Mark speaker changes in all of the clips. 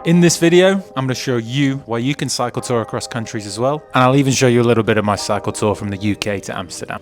Speaker 1: In this video, I'm going to show you why you can cycle tour across countries as well, and I'll even show you a little bit of my cycle tour from the UK to Amsterdam.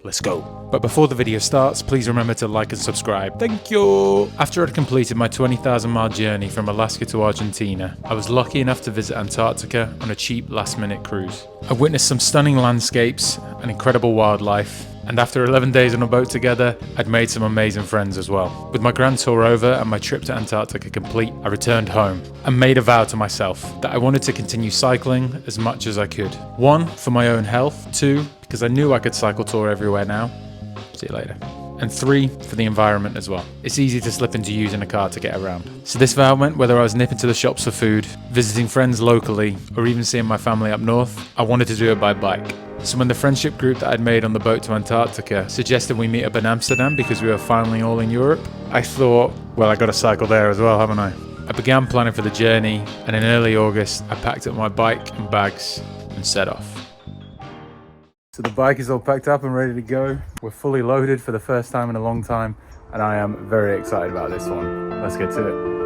Speaker 1: Let's go. But before the video starts, please remember to like and subscribe. Thank you! After I'd completed my 20,000 mile journey from Alaska to Argentina, I was lucky enough to visit Antarctica on a cheap last-minute cruise. I witnessed some stunning landscapes and incredible wildlife, and after 11 days on a boat together, I'd made some amazing friends as well. With my grand tour over and my trip to Antarctica complete, I returned home and made a vow to myself that I wanted to continue cycling as much as I could. 1, for my own health. 2, because I knew I could cycle tour everywhere now. See you later. And 3, for the environment as well. It's easy to slip into using a car to get around. So this vow meant whether I was nipping to the shops for food, visiting friends locally, or even seeing my family up north, I wanted to do it by bike. So when the friendship group that I'd made on the boat to Antarctica suggested we meet up in Amsterdam because we were finally all in Europe, I thought, well, I gotta cycle there as well, haven't I? I began planning for the journey, and in early August, I packed up my bike and bags and set off. So the bike is all packed up and ready to go. We're fully loaded for the first time in a long time, and I am very excited about this one. Let's get to it.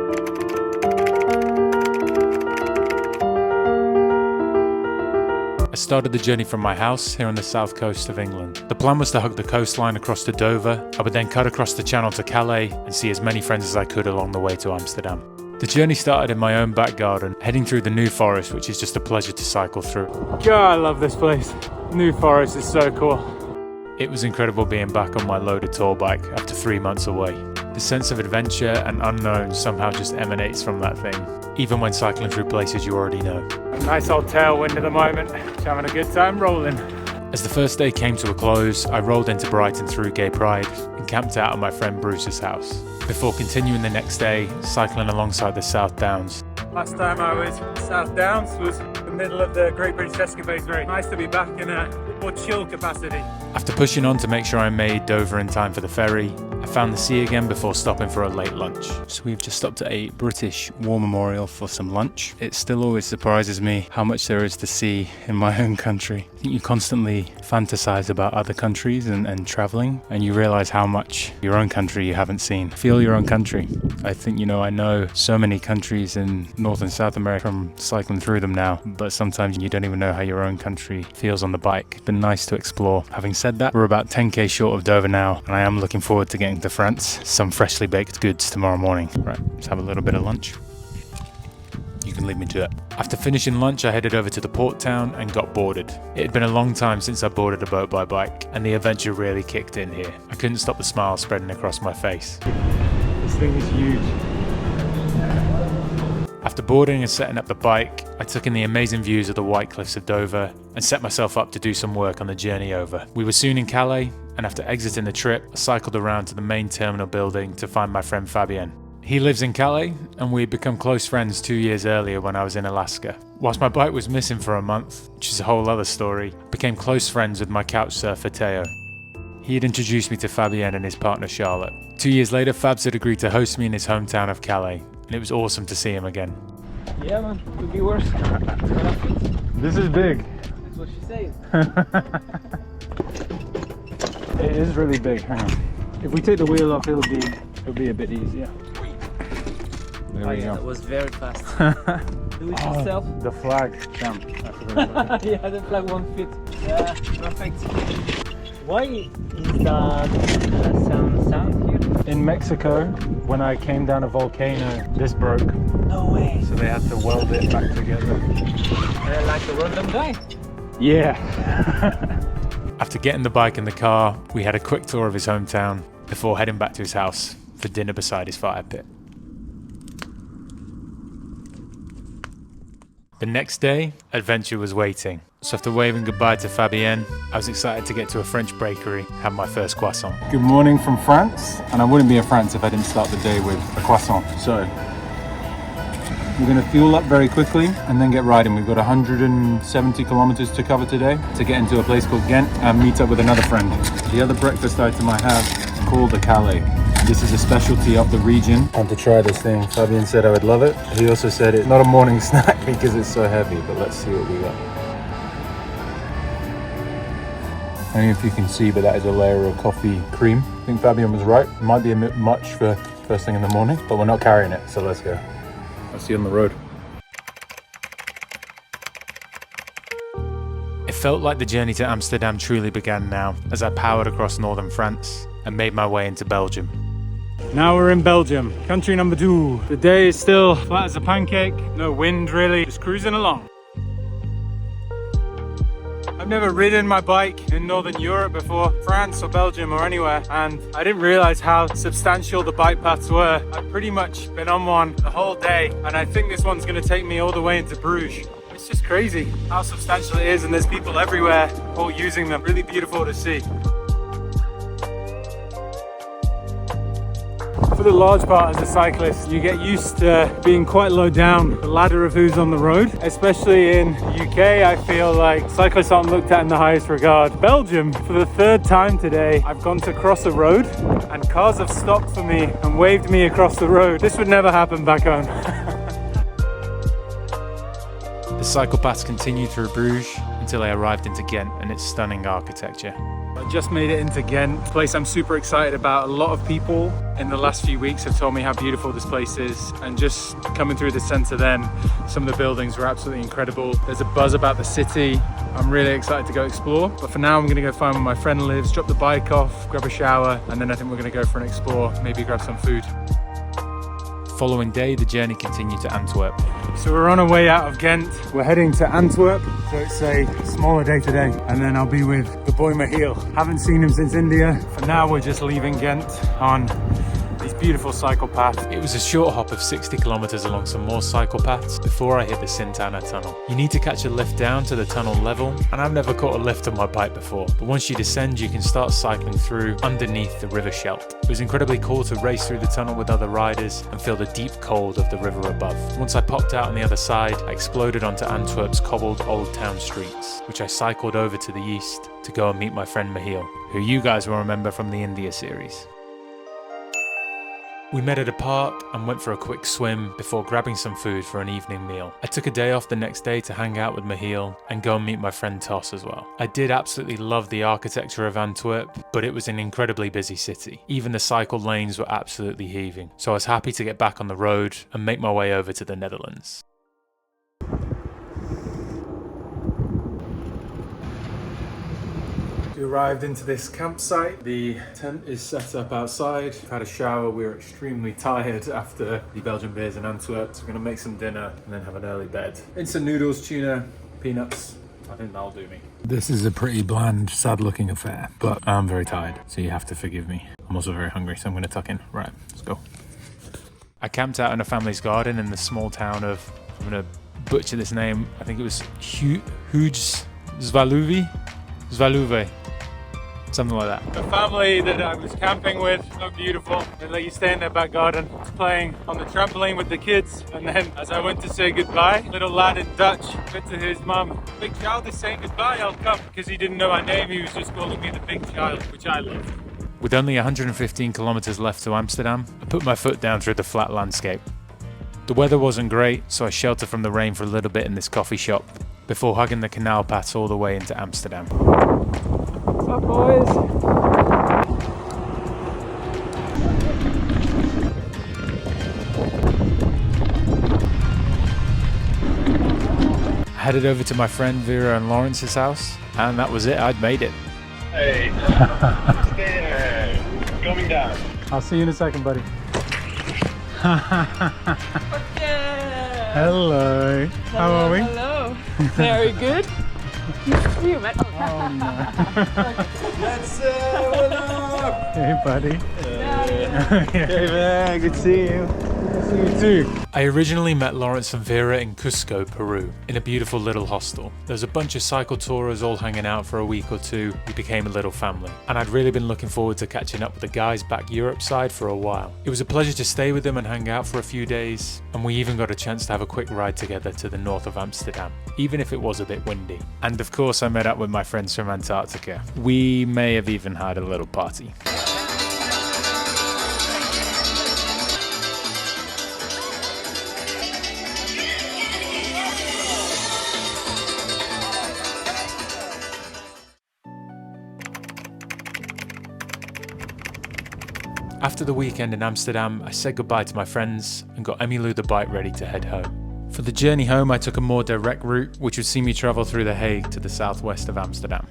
Speaker 1: I started the journey from my house here on the south coast of England. The plan was to hug the coastline across to Dover. I would then cut across the channel to Calais and see as many friends as I could along the way to Amsterdam. The journey started in my own back garden, heading through the New Forest, which is just a pleasure to cycle through. God, I love this place. New Forest is so cool. It was incredible being back on my loaded tour bike after 3 months away. The sense of adventure and unknown somehow just emanates from that thing, even when cycling through places you already know. A nice old tailwind at the moment, just having a good time rolling. As the first day came to a close, I rolled into Brighton through Gay Pride and camped out at my friend Bruce's house, before continuing the next day, cycling alongside the South Downs. Last time I was South Downs was the middle of the Great British Escapades race. Nice to be back in a more chill capacity. After pushing on to make sure I made Dover in time for the ferry, I found the sea again before stopping for a late lunch. So we've just stopped at a British War Memorial for some lunch. It still always surprises me how much there is to see in my own country. I think you constantly fantasize about other countries and traveling, and you realize how much your own country you haven't seen. Feel your own country. I think, I know so many countries in North and South America from cycling through them now, but sometimes you don't even know how your own country feels on the bike. It's been nice to explore. Having said that, we're about 10k short of Dover now, and I am looking forward to getting to France. Some freshly baked goods tomorrow morning. Right, let's have a little bit of lunch. You can lead me to it. After finishing lunch, I headed over to the port town and got boarded. It had been a long time since I boarded a boat by bike, and the adventure really kicked in here. I couldn't stop the smile spreading across my face. This thing is huge. After boarding and setting up the bike, I took in the amazing views of the White Cliffs of Dover and set myself up to do some work on the journey over. We were soon in Calais, and after exiting the trip, I cycled around to the main terminal building to find my friend Fabien. He lives in Calais, and we'd become close friends 2 years earlier when I was in Alaska. Whilst my bike was missing for a month, which is a whole other story, I became close friends with my couch surfer Teo. He had introduced me to Fabien and his partner Charlotte. 2 years later, Fabs had agreed to host me in his hometown of Calais, and it was awesome to see him again.
Speaker 2: Yeah man, could be worse.
Speaker 1: This is big.
Speaker 2: That's what she's saying.
Speaker 1: It is really big. Hang on. If we take the wheel off, it'll be a bit easier. There we go.
Speaker 2: That was very fast. Do it yourself.
Speaker 1: The flag. Damn. I forgot.
Speaker 2: Yeah, the flag won't fit. Yeah, perfect. Why is that sound here?
Speaker 1: In Mexico, when I came down a volcano, this broke.
Speaker 2: No way.
Speaker 1: So they had to weld it back together.
Speaker 2: Like a random guy.
Speaker 1: Yeah. After getting the bike in the car, we had a quick tour of his hometown before heading back to his house for dinner beside his fire pit. The next day, adventure was waiting. So after waving goodbye to Fabien, I was excited to get to a French bakery, have my first croissant. Good morning from France, and I wouldn't be in France if I didn't start the day with a croissant. So, we're going to fuel up very quickly and then get riding. We've got 170 kilometers to cover today to get into a place called Ghent and meet up with another friend. The other breakfast item I have is called the Calais. This is a specialty of the region. And to try this thing, Fabien said I would love it. He also said it's not a morning snack because it's so heavy, but let's see what we got. I don't know if you can see, but that is a layer of coffee cream. I think Fabien was right. It might be a bit much for first thing in the morning, but we're not carrying it, so let's go. I'll see you on the road. It felt like the journey to Amsterdam truly began now, as I powered across northern France and made my way into Belgium. Now we're in Belgium, country number 2. The day is still flat as a pancake, no wind really, just cruising along. I've never ridden my bike in Northern Europe before, France or Belgium or anywhere, and I didn't realize how substantial the bike paths were. I've pretty much been on one the whole day, and I think this one's gonna take me all the way into Bruges. It's just crazy how substantial it is, and there's people everywhere all using them. Really beautiful to see. For the large part as a cyclist, you get used to being quite low down the ladder of who's on the road. Especially in the UK, I feel like cyclists aren't looked at in the highest regard. Belgium, for the 3rd time today, I've gone to cross a road and cars have stopped for me and waved me across the road. This would never happen back home. The cycle paths continue through Bruges until I arrived into Ghent and its stunning architecture. I just made it into Ghent, a place I'm super excited about. A lot of people in the last few weeks have told me how beautiful this place is, and just coming through the centre then, some of the buildings were absolutely incredible. There's a buzz about the city. I'm really excited to go explore, but for now I'm gonna go find where my friend lives, drop the bike off, grab a shower, and then I think we're gonna go for an explore, maybe grab some food. Following day, the journey continued to Antwerp. So we're on our way out of Ghent. We're heading to Antwerp, so it's a smaller day today, and then I'll be with the boy Michiel. Haven't seen him since India. For now, we're just leaving Ghent on these beautiful cycle paths. It was a short hop of 60 kilometers along some more cycle paths before I hit the Sint-Anna tunnel. You need to catch a lift down to the tunnel level, and I've never caught a lift on my bike before, but once you descend, you can start cycling through underneath the river Scheldt. It was incredibly cool to race through the tunnel with other riders and feel the deep cold of the river above. Once I popped out on the other side, I exploded onto Antwerp's cobbled old town streets, which I cycled over to the east to go and meet my friend Michiel, who you guys will remember from the India series. We met at a park and went for a quick swim before grabbing some food for an evening meal. I took a day off the next day to hang out with Michiel and go and meet my friend Tos as well. I did absolutely love the architecture of Antwerp, but it was an incredibly busy city. Even the cycle lanes were absolutely heaving, so I was happy to get back on the road and make my way over to the Netherlands. We arrived into this campsite. The tent is set up outside. We've had a shower. We're extremely tired after the Belgian beers in Antwerp. So we're gonna make some dinner and then have an early bed. Instant noodles, tuna, peanuts. I think that'll do me. This is a pretty bland, sad looking affair, but I'm very tired, so you have to forgive me. I'm also very hungry, so I'm gonna tuck in. Right, let's go. I camped out in a family's garden in the small town of, I'm gonna butcher this name, I think it was Zwaluwe? Something like that. The family that I was camping with, so beautiful. They let you stay in their back garden, playing on the trampoline with the kids. And then as I went to say goodbye, little lad in Dutch said to his mum, "Big child is saying goodbye, I'll come." Because he didn't know my name, he was just calling me the big child, which I loved. With only 115 kilometers left to Amsterdam, I put my foot down through the flat landscape. The weather wasn't great, so I sheltered from the rain for a little bit in this coffee shop before hugging the canal paths all the way into Amsterdam. What's up, boys? I headed over to my friend Vera and Lawrence's house, and that was it. I'd made it.
Speaker 3: Hey, stay there. Coming down.
Speaker 1: I'll see you in a second, buddy.
Speaker 4: Yeah.
Speaker 1: Hello. How are we?
Speaker 4: Hello. Very good. You met.
Speaker 1: Oh no.
Speaker 3: Let's what up?
Speaker 1: Hey, buddy.
Speaker 3: Hey man, good to see you.
Speaker 1: You too. I originally met Lawrence and Vera in Cusco, Peru, in a beautiful little hostel. There was a bunch of cycle tourers all hanging out for a week or two. We became a little family, and I'd really been looking forward to catching up with the guys back Europe side for a while. It was a pleasure to stay with them and hang out for a few days, and we even got a chance to have a quick ride together to the north of Amsterdam, even if it was a bit windy. And of course I met up with my friends from Antarctica. We may have even had a little party. After the weekend in Amsterdam, I said goodbye to my friends and got Emmylou the bike ready to head home. For the journey home, I took a more direct route, which would see me travel through The Hague to the southwest of Amsterdam.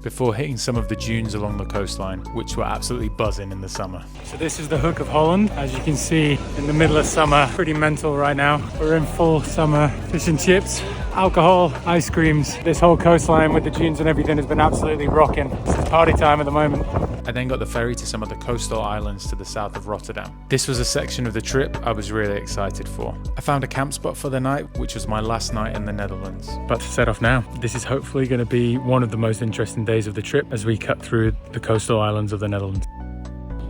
Speaker 1: Before hitting some of the dunes along the coastline, which were absolutely buzzing in the summer.
Speaker 5: So this is the Hook of Holland. As you can see, in the middle of summer, pretty mental right now. We're in full summer fish and chips, alcohol, ice creams. This whole coastline with the dunes and everything has been absolutely rocking. It's party time at the moment.
Speaker 1: I then got the ferry to some of the coastal islands to the south of Rotterdam. This was a section of the trip I was really excited for. I found a camp spot for the night, which was my last night in the Netherlands.
Speaker 5: About to set off now. This is hopefully going to be one of the most interesting days of the trip as we cut through the coastal islands of the Netherlands.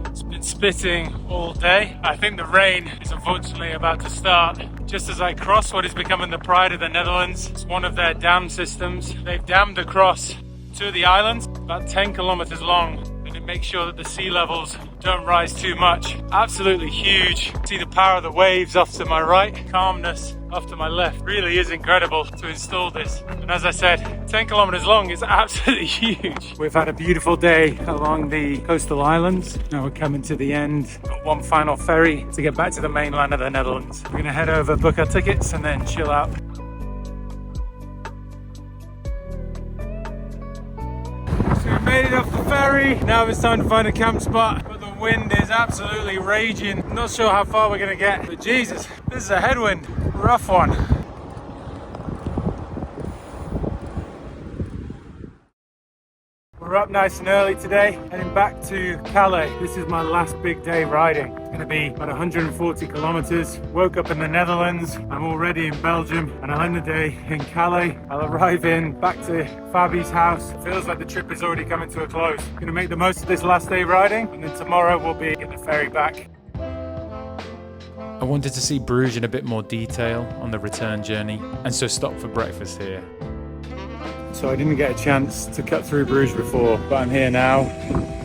Speaker 5: It's been spitting all day. I think the rain is unfortunately about to start. Just as I cross what is becoming the pride of the Netherlands, it's one of their dam systems. They've dammed across two of the islands, about 10 kilometers long. And make sure that the sea levels don't rise too much. Absolutely huge. See the power of the waves off to my right, calmness off to my left. Really is incredible to install this. And as I said, 10 kilometers long is absolutely huge. We've had a beautiful day along the coastal islands. Now we're coming to the end. Got one final ferry to get back to the mainland of the Netherlands. We're gonna head over, book our tickets, and then chill out. So we made it off the ferry. Now it's time to find a camp spot, but the wind is absolutely raging. I'm not sure how far we're gonna get, but Jesus, this is a headwind, rough one. We're up nice and early today, heading back to Calais. This is my last big day riding. It's gonna be about 140 kilometers. Woke up in the Netherlands. I'm already in Belgium, and I'll end the day in Calais. I'll arrive back to Fabi's house. It feels like the trip is already coming to a close. Gonna make the most of this last day riding, and then tomorrow we'll be getting the ferry back.
Speaker 1: I wanted to see Bruges in a bit more detail on the return journey, and so stopped for breakfast here.
Speaker 5: So I didn't get a chance to cut through Bruges before, but I'm here now,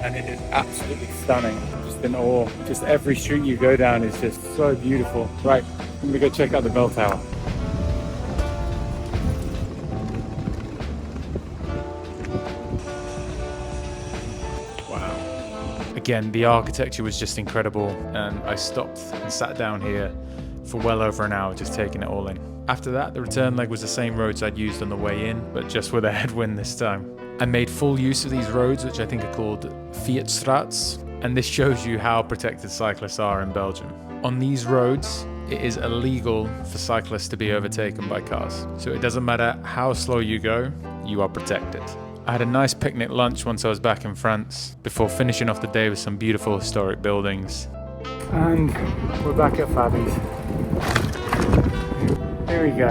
Speaker 5: and it is absolutely stunning. Just in awe. Just every street you go down is just so beautiful. Right, I'm gonna go check out the bell tower.
Speaker 1: Again, the architecture was just incredible, and I stopped and sat down here for well over an hour just taking it all in. After that, the return leg was the same roads I'd used on the way in, but just with a headwind this time. I made full use of these roads, which I think are called Fietsstraats, and this shows you how protected cyclists are in Belgium. On these roads, it is illegal for cyclists to be overtaken by cars. So it doesn't matter how slow you go, you are protected. I had a nice picnic lunch once I was back in France, before finishing off the day with some beautiful historic buildings.
Speaker 5: And we're back at Fabi's. Here we go.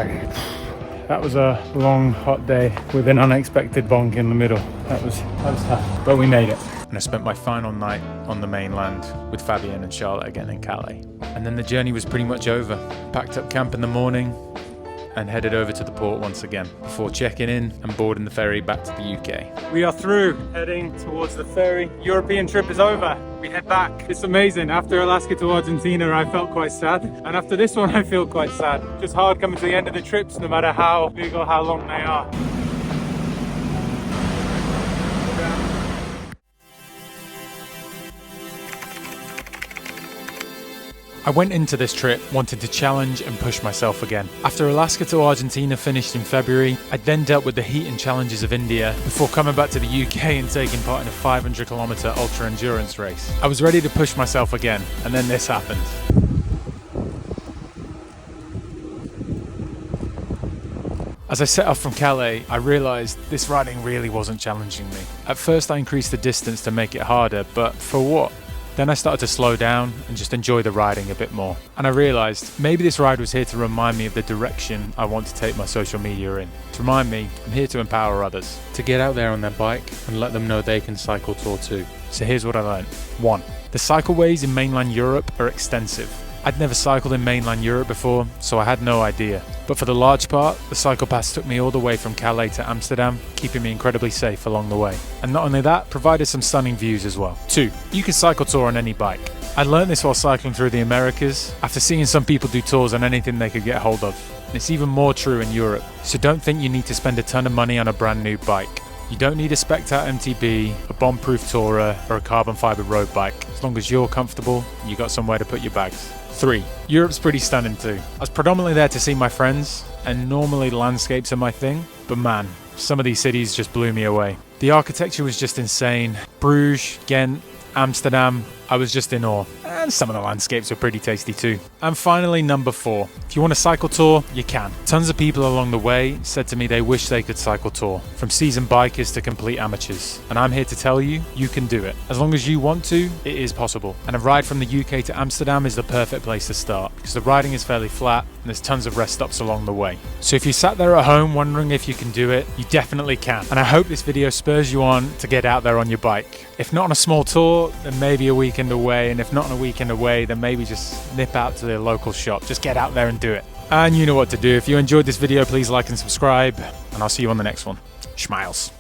Speaker 5: That was a long, hot day with an unexpected bonk in the middle. That was tough, but we made it.
Speaker 1: And I spent my final night on the mainland with Fabienne and Charlotte again in Calais. And then the journey was pretty much over. Packed up camp in the morning and headed over to the port once again before checking in and boarding the ferry back to the UK.
Speaker 5: We are through, heading towards the ferry. European trip is over. We head back. It's amazing. After Alaska to Argentina, I felt quite sad. And after this one, I feel quite sad. Just hard coming to the end of the trips, no matter how big or how long they are.
Speaker 1: I went into this trip wanting to challenge and push myself again. After Alaska to Argentina finished in February, I then dealt with the heat and challenges of India before coming back to the UK and taking part in a 500-kilometer ultra endurance race. I was ready to push myself again, and then this happened. As I set off from Calais, I realised this riding really wasn't challenging me. At first I increased the distance to make it harder, but for what? Then I started to slow down and just enjoy the riding a bit more. And I realised maybe this ride was here to remind me of the direction I want to take my social media in. To remind me, I'm here to empower others, to get out there on their bike and let them know they can cycle tour too. So here's what I learned. 1. The cycleways in mainland Europe are extensive. I'd never cycled in mainland Europe before, so I had no idea. But for the large part, the cycle pass took me all the way from Calais to Amsterdam, keeping me incredibly safe along the way. And not only that, provided some stunning views as well. 2. You can cycle tour on any bike. I learned this while cycling through the Americas, after seeing some people do tours on anything they could get hold of. And it's even more true in Europe. So don't think you need to spend a ton of money on a brand new bike. You don't need a spec'd out MTB, a bomb-proof tourer, or a carbon fiber road bike. As long as you're comfortable, you got somewhere to put your bags. 3. Europe's pretty stunning too. I was predominantly there to see my friends, and normally landscapes are my thing, but man, some of these cities just blew me away. The architecture was just insane. Bruges, Ghent, Amsterdam, I was just in awe. And some of the landscapes were pretty tasty too. And finally, number 4. If you want a cycle tour, you can. Tons of people along the way said to me they wish they could cycle tour, from seasoned bikers to complete amateurs. And I'm here to tell you, you can do it. As long as you want to, it is possible. And a ride from the UK to Amsterdam is the perfect place to start, because the riding is fairly flat and there's tons of rest stops along the way. So if you sat there at home wondering if you can do it, you definitely can. And I hope this video spurs you on to get out there on your bike. If not on a small tour, then maybe a weekend away, and if not on a weekend away, then maybe just nip out to the local shop. Just get out there and do it. And you know what to do. If you enjoyed this video, please like and subscribe, and I'll see you on the next one. Schmiles.